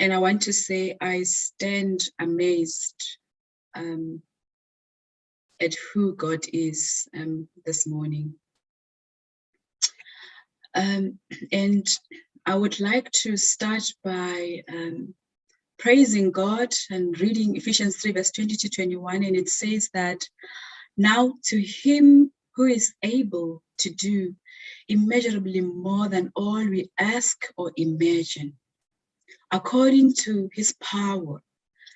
And I want to say I stand amazed at who God is this morning. And I would like to start by praising God and reading Ephesians 3 verse 20 to 21. And it says that, now to him who is able to do immeasurably more than all we ask or imagine, according to his power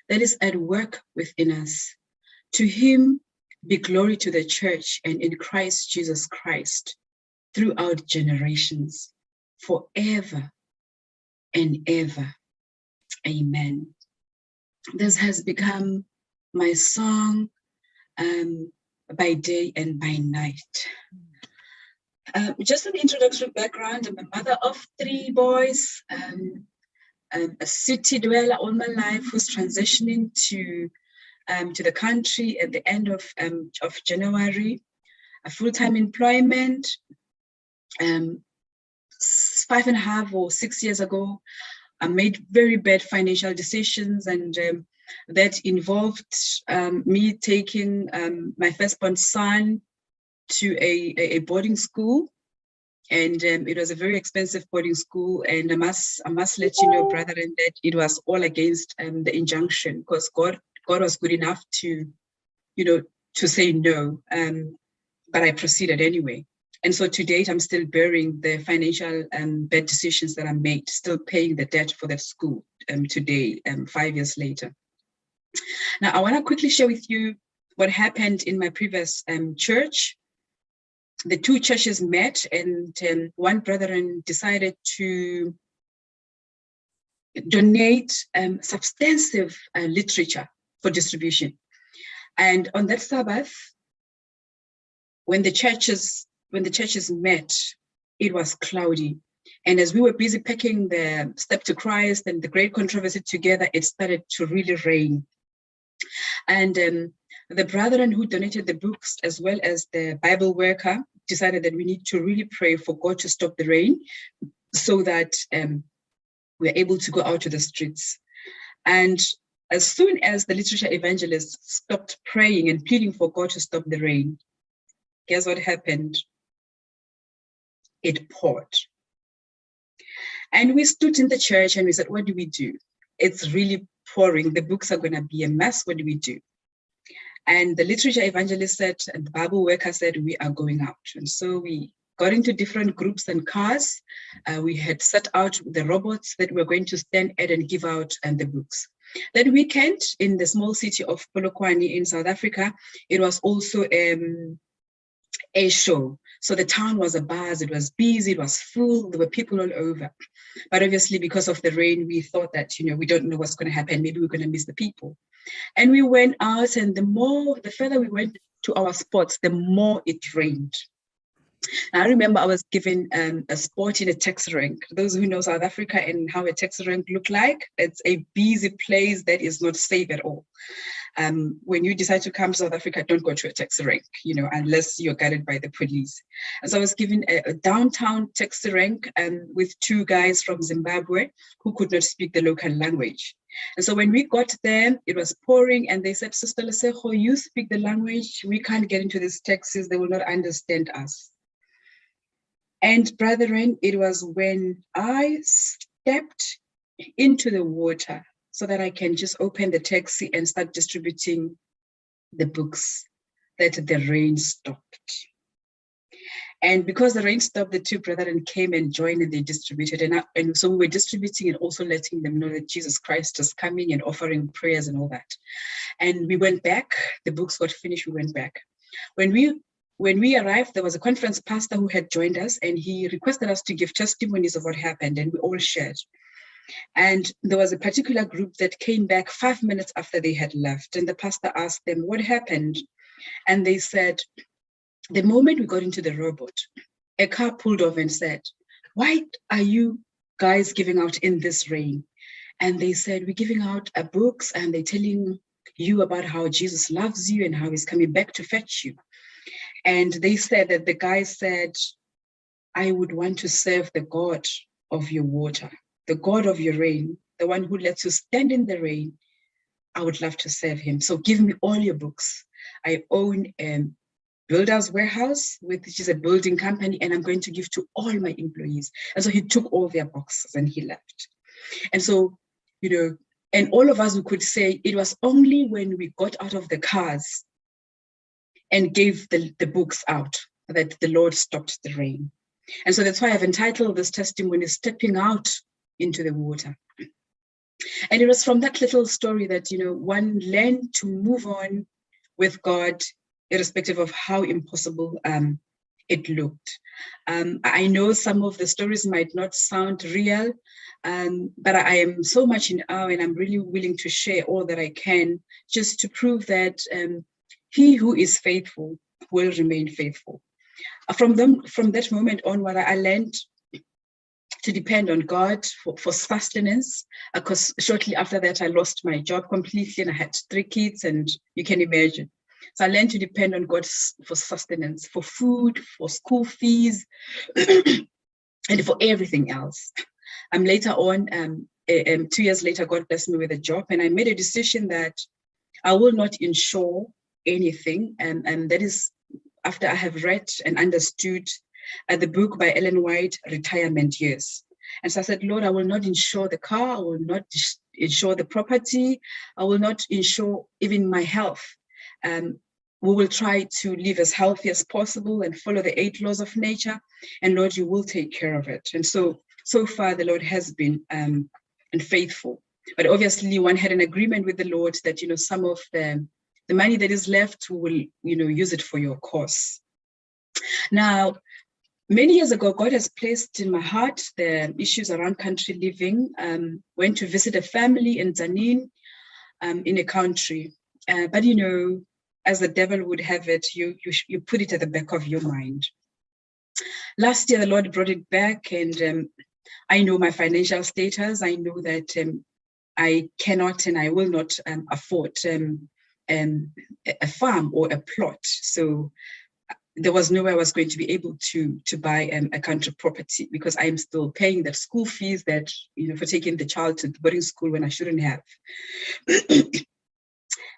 that is at work within us. To him be glory to the church and in Christ Jesus Christ throughout generations, forever and ever. Amen. This has become my song by day and by night. Just an introductory background, I'm a mother of 3 boys, a city dweller all my life who's transitioning to the country at the end of January, a full-time employment. 5.5 or 6 years ago, I made very bad financial decisions, and that involved me taking my firstborn son to a boarding school, and it was a very expensive boarding school. And I must let you know, brethren, that it was all against the injunction, because God was good enough to, to say no, but I proceeded anyway. And so to date, I'm still bearing the financial bad decisions that I made, still paying the debt for that school today, 5 years later. Now, I want to quickly share with you what happened in my previous church. The 2 churches met, and one brethren decided to donate substantive literature for distribution. And on that Sabbath, when the churches met, it was cloudy. And as we were busy packing the Step to Christ and the Great Controversy together, it started to really rain. And the brethren who donated the books, as well as the Bible worker, decided that we need to really pray for God to stop the rain so that we're able to go out to the streets. And as soon as the literature evangelists stopped praying and pleading for God to stop the rain, guess what happened? It poured. And we stood in the church and we said, what do we do? It's really pouring. The books are going to be a mess. What do we do? And the literature evangelist said, and the Bible worker said, we are going out. And so we got into different groups and cars. We had set out the robots that we were going to stand at and give out the books. That weekend, in the small city of Polokwane in South Africa, it was also a show. So the town was abuzz, it was busy, it was full, there were people all over. But obviously, because of the rain, we thought that, we don't know what's going to happen. Maybe we're going to miss the people. And we went out, and the further we went to our spots, the more it rained. I remember I was given a spot in a taxi rank. Those who know South Africa and how a taxi rank look like, it's a busy place that is not safe at all. When you decide to come to South Africa, don't go to a taxi rank, unless you're guided by the police. And so I was given a downtown taxi rank with 2 guys from Zimbabwe who could not speak the local language. And so when we got there, it was pouring, and they said, Sister Lesejo, you speak the language. We can't get into these taxis. They will not understand us. And brethren, it was when I stepped into the water so that I can just open the taxi and start distributing the books that the rain stopped. And because the rain stopped, the 2 brethren came and joined, and they distributed. And so we were distributing and also letting them know that Jesus Christ is coming and offering prayers and all that. And we went back. The books got finished. We went back. When we arrived, there was a conference pastor who had joined us, and he requested us to give testimonies of what happened, and we all shared. And there was a particular group that came back 5 minutes after they had left, and the pastor asked them, what happened? And they said, the moment we got into the robot, a car pulled over and said, why are you guys giving out in this rain? And they said, we're giving out books, and they're telling you about how Jesus loves you and how he's coming back to fetch you. And they said that the guy said, I would want to serve the God of your water, the God of your rain, the one who lets you stand in the rain, I would love to serve him. So give me all your books. I own Builder's Warehouse, which is a building company, and I'm going to give to all my employees. And so he took all their boxes and he left. And so, and all of us who could say it was only when we got out of the cars and gave the books out that the Lord stopped the rain. And so that's why I've entitled this testimony, Stepping Out into the Water. And it was from that little story that, one learned to move on with God, irrespective of how impossible it looked. I know some of the stories might not sound real, but I am so much in awe, and I'm really willing to share all that I can, just to prove that he who is faithful will remain faithful. From that moment onward, I learned to depend on God for sustenance, because shortly after that, I lost my job completely and I had 3 kids, and you can imagine. So I learned to depend on God for sustenance, for food, for school fees, and for everything else. Later on, 2 years later, God blessed me with a job, and I made a decision that I will not insure anything. And that is after I have read and understood the book by Ellen White, Retirement Years. And so I said, Lord, I will not insure the car. I will not insure the property. I will not insure even my health. We will try to live as healthy as possible and follow the 8 laws of nature. And Lord, you will take care of it. And so far, the Lord has been and faithful. But obviously, one had an agreement with the Lord that, some of the money that is left, we will, use it for your cause. Now, many years ago, God has placed in my heart the issues around country living. Went to visit a family in Zanin, in a country. But, as the devil would have it, you put it at the back of your mind. Last year, the Lord brought it back, and I know my financial status. I know that I cannot and I will not afford a farm or a plot. So there was no way I was going to be able to buy a country property, because I am still paying that school fees that, for taking the child to boarding school when I shouldn't have.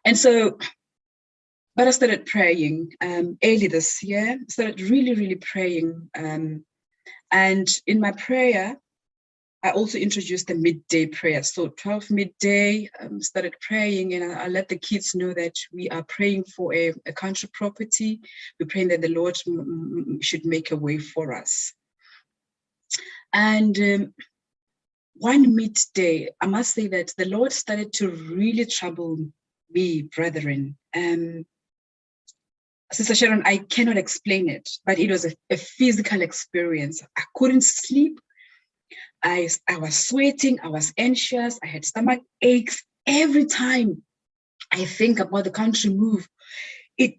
And so, but I started praying early this year, started really, really praying. And in my prayer, I also introduced the midday prayer. So 12 midday, started praying, and I let the kids know that we are praying for a country property. We're praying that the Lord should make a way for us. And one midday, I must say that the Lord started to really trouble me, brethren. Sister Sharon, I cannot explain it, but it was a physical experience. I couldn't sleep. I was sweating, I was anxious, I had stomach aches. Every time I think about the country move, it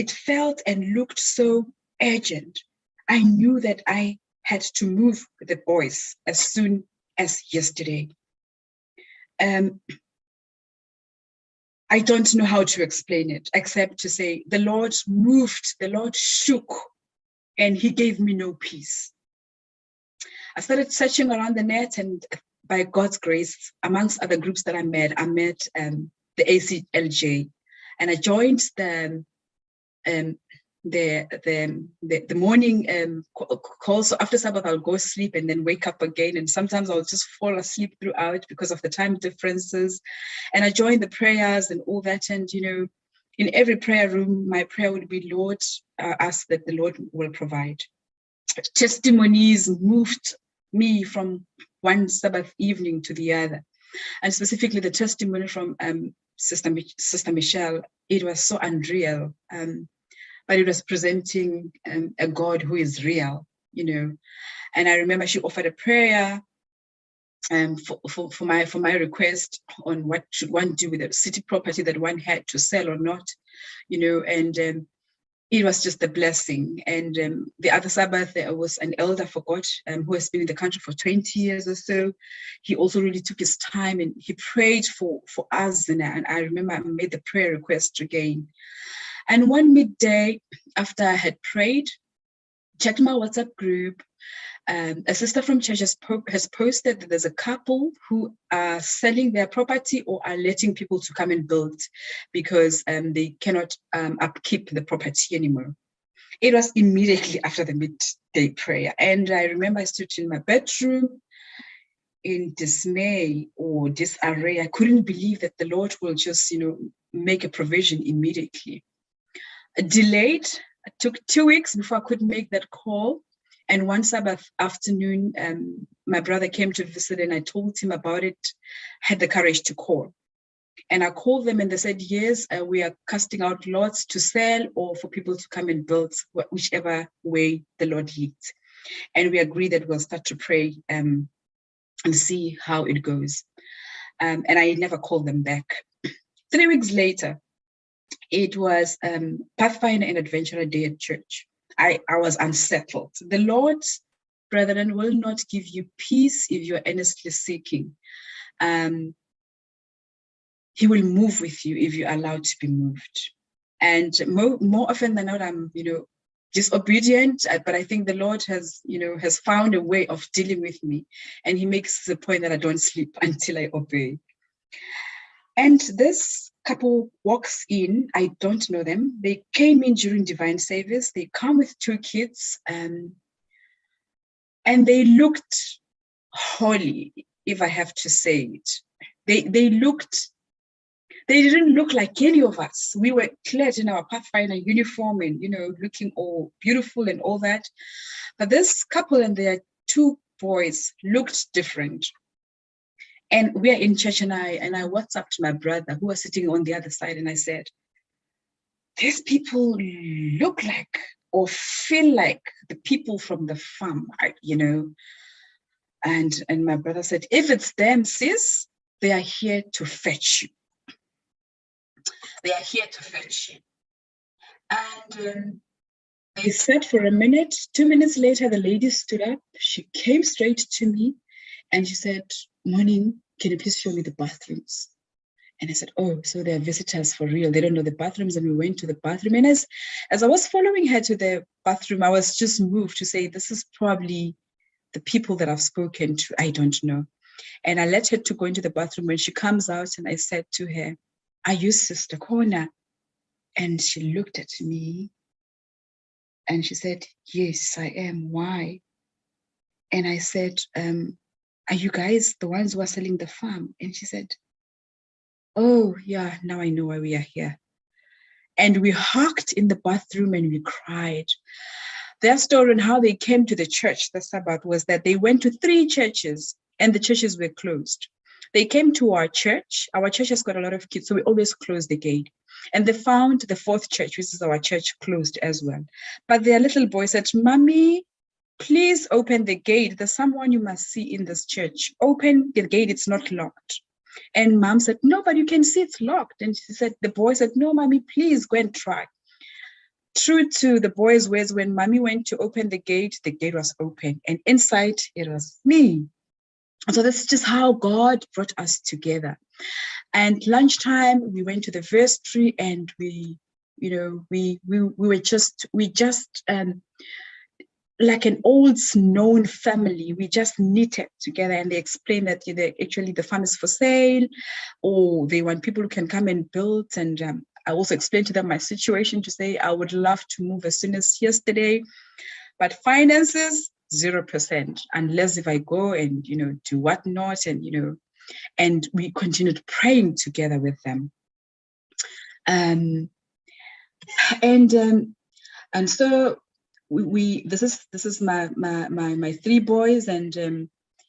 felt and looked so urgent. I knew that I had to move with the boys as soon as yesterday. I don't know how to explain it, except to say the Lord moved, the Lord shook, and he gave me no peace. I started searching around the net, and by God's grace, amongst other groups that I met the ACLJ, and I joined the morning call. So after Sabbath, I'll go sleep and then wake up again, and sometimes I'll just fall asleep throughout because of the time differences. And I joined the prayers and all that, and in every prayer room, my prayer would be, Lord, ask that the Lord will provide. Testimonies moved me from one Sabbath evening to the other, and specifically the testimony from Sister Michelle. It was so unreal, but it was presenting a God who is real, And I remember she offered a prayer for my request on what should one do with the city property that one had to sell or not, and it was just a blessing. And the other Sabbath, there was an elder for God who has been in the country for 20 years or so. He also really took his time and he prayed for us. And I remember I made the prayer request again. And one midday after I had prayed, checked my WhatsApp group, A sister from church has posted that there's a couple who are selling their property or are letting people to come and build because they cannot upkeep the property anymore. It was immediately after the midday prayer. And I remember I stood in my bedroom in dismay or disarray. I couldn't believe that the Lord will just, make a provision immediately. Delayed. It took 2 weeks before I could make that call. And one Sabbath afternoon, my brother came to visit and I told him about it, had the courage to call. And I called them and they said, yes, we are casting out lots to sell or for people to come and build, whichever way the Lord leads. And we agreed that we'll start to pray and see how it goes. And I never called them back. 3 weeks later, it was Pathfinder and Adventurer Day at church. I was unsettled. The Lord, brethren, will not give you peace if you're earnestly seeking. He will move with you if you're allowed to be moved. And more often than not, I'm, disobedient, but I think the Lord has found a way of dealing with me. And he makes the point that I don't sleep until I obey. And this couple walks in. I don't know them. They came in during divine service. They come with 2 kids, and they looked holy, if I have to say it. They didn't look like any of us. We were clad in our Pathfinder uniform and, looking all beautiful and all that. But this couple and their 2 boys looked different. And we are in church and I WhatsApped my brother who was sitting on the other side and I said, these people look like or feel like the people from the farm, And my brother said, if it's them, sis, they are here to fetch you. They are here to fetch you. And they sat for a minute. 2 minutes later, the lady stood up. She came straight to me and she said, morning, can you please show me the bathrooms? And I said, oh, so they're visitors for real. They don't know the bathrooms. And we went to the bathroom. And as I was following her to the bathroom, I was just moved to say, this is probably the people that I've spoken to. I don't know. And I let her to go into the bathroom. When she comes out and I said to her, are you Sister Kona? And she looked at me and she said, yes, I am. Why? And I said, are you guys the ones who are selling the farm? And she said, oh, yeah, now I know why we are here. And we hugged in the bathroom and we cried. Their story and how they came to the church the Sabbath was that they went to 3 churches and the churches were closed. They came to our church. Our church has got a lot of kids, so we always close the gate. And they found the 4th church, which is our church, closed as well. But their little boy said, Mommy, please open the gate. There's someone you must see in this church. Open the gate, it's not locked. And Mom said, no, but you can see it's locked. And she said, the boy said, no, Mommy, please go and try. True to the boy's words, when Mommy went to open the gate was open. And inside, it was me. So that's just how God brought us together. And lunchtime, we went to the vestry and we were just like an old known family. We just knitted together and they explained that actually the farm is for sale or they want people who can come and build. And I also explained to them my situation to say I would love to move as soon as yesterday, but finances, 0%, unless if I go and, do whatnot and we continued praying together with them. And so this is my 3 boys and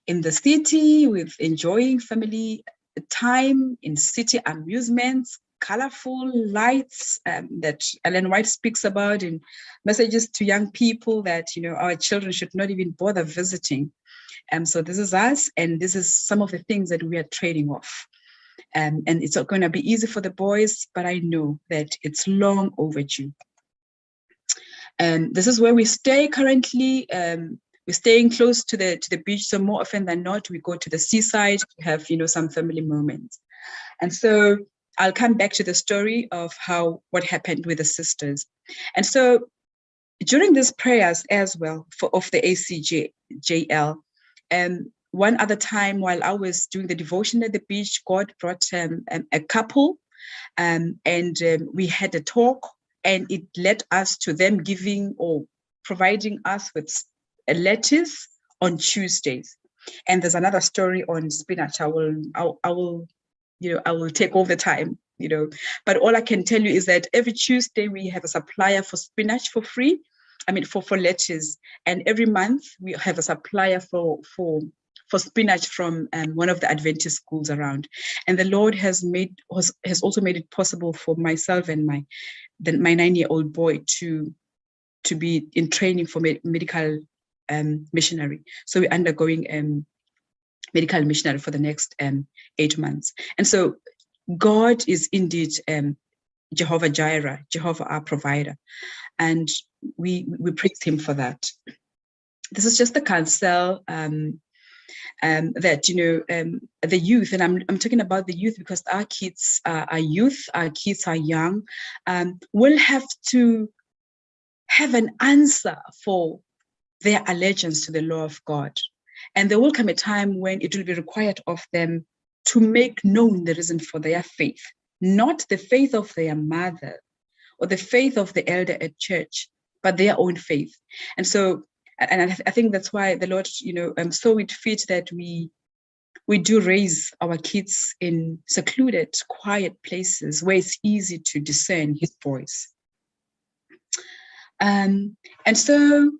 in the city with enjoying family time in city amusements, colorful lights that Ellen White speaks about in messages to young people that, our children should not even bother visiting. So this is us, and this is some of the things that we are trading off. And it's not going to be easy for the boys, but I know that it's long overdue. This is where we stay currently. We're staying close to the beach, so more often than not, we go to the seaside to have, some family moments. And so I'll come back to the story of what happened with the sisters. And so during these prayers as well of the ACJL, one other time while I was doing the devotion at the beach, God brought a couple, and we had a talk, and it led us to them giving or providing us with lettuce on Tuesdays. And there's another story on spinach. I will take all the time, but all I can tell you is that every Tuesday we have a supplier for spinach for free. I mean, for lettuce, and every month we have a supplier for spinach from one of the Adventist schools around. And the Lord has also made it possible for myself and my 9-year-old boy to be in training for medical missionary. So we're undergoing medical missionary for the next 8 months. And so God is indeed Jehovah Jireh, Jehovah our provider, and we praise him for that. This is just the counsel that the youth, and I'm talking about the youth because our kids are youth, our kids are young, will have to have an answer for their allegiance to the law of God. And there will come a time when it will be required of them to make known the reason for their faith, not the faith of their mother or the faith of the elder at church, but their own faith. And so, and I think that's why the Lord, saw it fit that we do raise our kids in secluded, quiet places where it's easy to discern his voice. And so,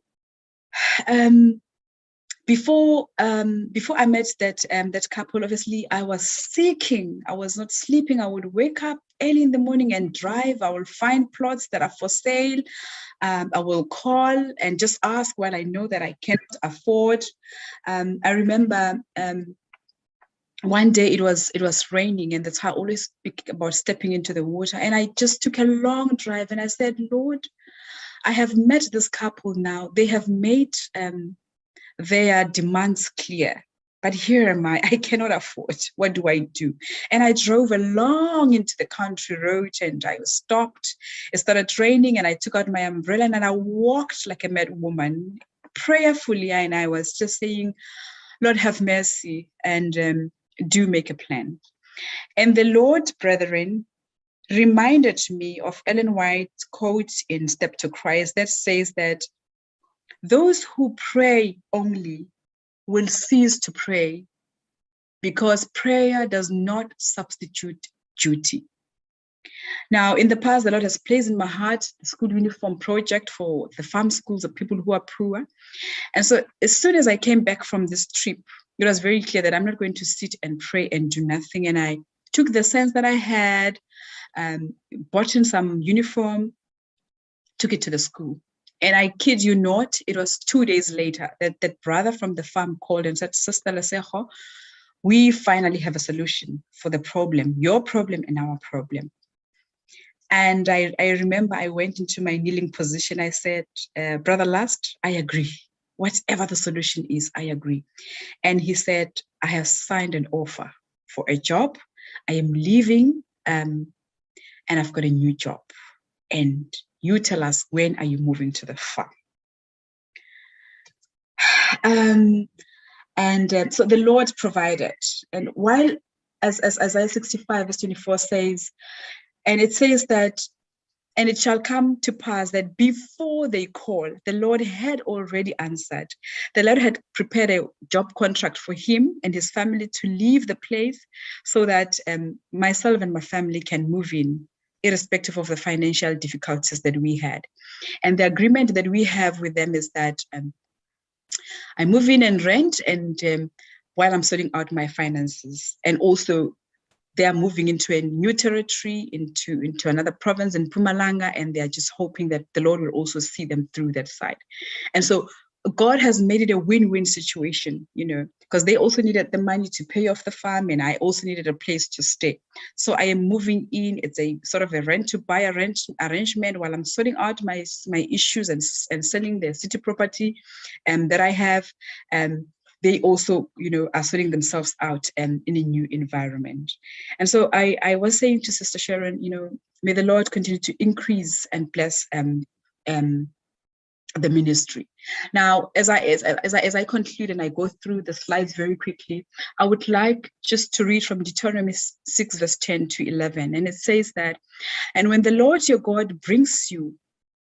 before I met that couple, obviously I was seeking. I was not sleeping. I would wake up early in the morning and drive. I will find plots that are for sale. I will call and just ask what I know that I cannot afford. I remember one day it was raining, and that's how I always speak about stepping into the water. And I just took a long drive, and I said, Lord, I have met this couple now. They have made their demands clear, but here am I cannot afford. What do I do? And I drove along into the country road, and I was stopped. It started raining, and I took out my umbrella, and I walked like a mad woman, prayerfully, and I was just saying, Lord, have mercy, and do make a plan. And the Lord, brethren, reminded me of Ellen White's quote in Step to Christ that says that those who pray only will cease to pray, because prayer does not substitute duty. Now, in the past, the Lord has placed in my heart the school uniform project for the farm schools of people who are poor. And so as soon as I came back from this trip, it was very clear that I'm not going to sit and pray and do nothing. And I took the sense that I had, bought in some uniform, took it to the school. And I kid you not, it was 2 days later that brother from the farm called and said, Sister Lesejo, we finally have a solution for the problem, your problem and our problem. And I remember I went into my kneeling position. I said, Brother Last, I agree. Whatever the solution is, I agree. And he said, I have signed an offer for a job. I am leaving and I've got a new job. And you tell us, when are you moving to the farm? So the Lord provided. And while, as Isaiah 65 verse 24 says, and it says that, and it shall come to pass that before they call, the Lord had already answered. The Lord had prepared a job contract for him and his family to leave the place so that myself and my family can move in, irrespective of the financial difficulties that we had. And the agreement that we have with them is that I move in and rent, and while I'm sorting out my finances, and also they are moving into a new territory, into another province in Mpumalanga, and they are just hoping that the Lord will also see them through that side. And so God has made it a win-win situation, because they also needed the money to pay off the farm, and I also needed a place to stay. So I am moving in. It's a sort of a rent-to-buy arrangement while I'm sorting out my issues and selling the city property that I have. They also, are sorting themselves out in a new environment. And so I was saying to Sister Sharon, may the Lord continue to increase and bless the ministry. Now, as I conclude and I go through the slides very quickly, I would like just to read from Deuteronomy 6, verse 10 to 11. And it says that, and when the Lord your God brings you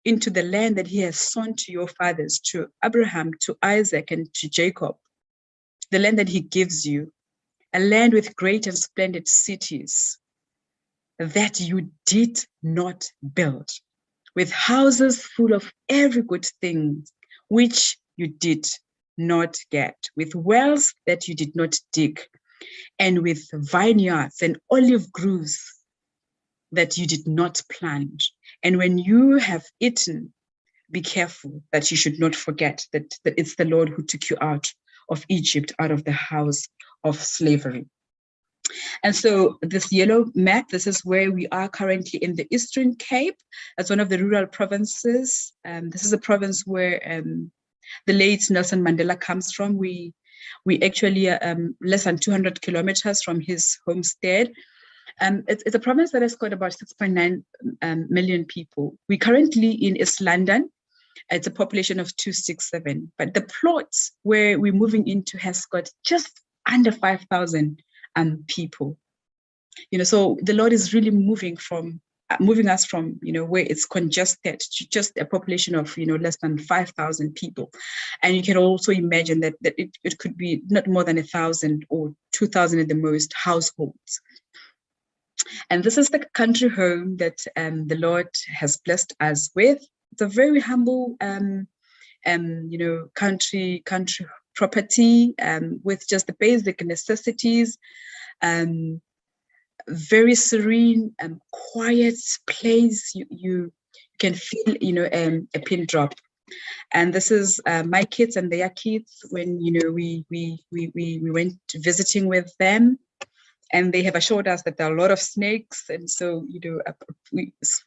into the land that he has sworn to your fathers, to Abraham, to Isaac, and to Jacob, the land that he gives you, a land with great and splendid cities that you did not build, with houses full of every good thing which you did not get, with wells that you did not dig, and with vineyards and olive groves that you did not plant. And when you have eaten, be careful that you should not forget that it's the Lord who took you out of Egypt, out of the house of slavery. And so this yellow map, this is where we are currently in the Eastern Cape. That's one of the rural provinces. This is a province where the late Nelson Mandela comes from. We actually are less than 200 kilometers from his homestead. It's a province that has got about 6.9 million people. We're currently in East London. It's a population of 267. But the plot where we're moving into has got just under 5,000 people. So the Lord is really moving us from, where it's congested to just a population of, less than 5,000 people. And you can also imagine that it could be not more than 1,000 or 2,000 at the most households. And this is the country home that the Lord has blessed us with. It's a very humble, country property with just the basic necessities. Very serene and quiet place. You can feel, a pin drop. And this is my kids and their kids when, we went visiting with them. And they have assured us that there are a lot of snakes. And so,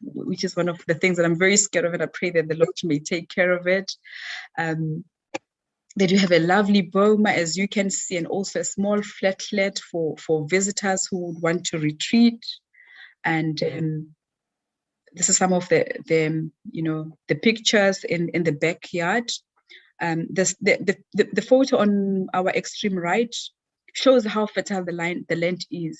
which is one of the things that I'm very scared of, and I pray that the Lord may take care of it. They do have a lovely boma, as you can see, and also a small flatlet for visitors who would want to retreat. And this is some of the pictures in the backyard. The photo on our extreme right shows how fertile the land is.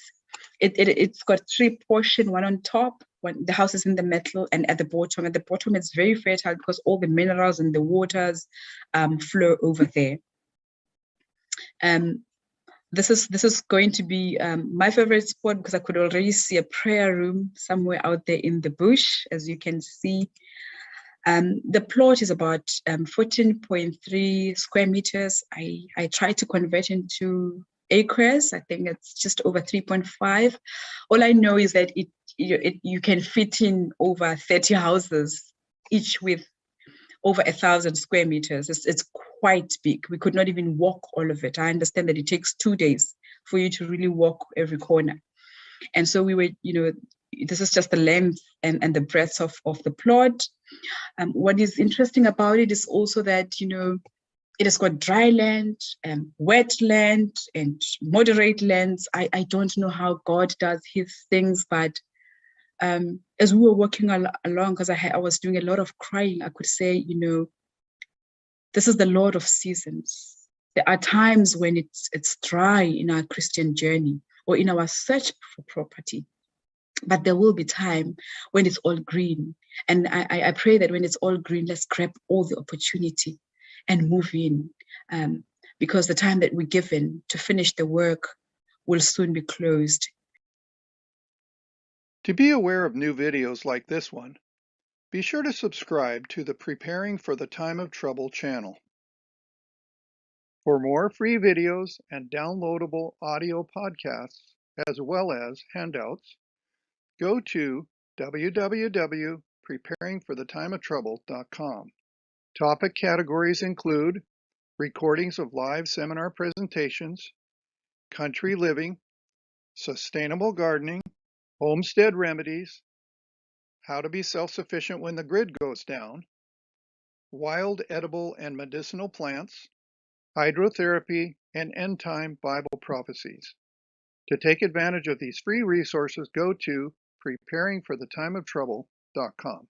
It's got three portions, one on top, the house is in the middle, and at the bottom. At the bottom, it's very fertile because all the minerals and the waters flow over there. This is going to be my favorite spot because I could already see a prayer room somewhere out there in the bush, as you can see. The plot is about 14.3 square meters. I tried to convert into acres. I think it's just over 3.5. All I know is that you can fit in over 30 houses, each with over 1,000 square meters. It's quite big. We could not even walk all of it. I understand that it takes 2 days for you to really walk every corner. And so we were, this is just the length and the breadth of the plot. What is interesting about it is also that, it has got dry land, wet land, and moderate lands. I don't know how God does his things, but as we were walking along, because I was doing a lot of crying, I could say, this is the Lord of seasons. There are times when it's dry in our Christian journey or in our search for property. But there will be time when it's all green. And I pray that when it's all green, let's grab all the opportunity and move in, because the time that we're given to finish the work will soon be closed. To be aware of new videos like this one, be sure to subscribe to the Preparing for the Time of Trouble channel. For more free videos and downloadable audio podcasts, as well as handouts, go to www.preparingforthetimeoftrouble.com. Topic categories include recordings of live seminar presentations, country living, sustainable gardening, homestead remedies, how to be self-sufficient when the grid goes down, wild edible and medicinal plants, hydrotherapy, and end-time Bible prophecies. To take advantage of these free resources, go to preparingforthetimeoftrouble.com.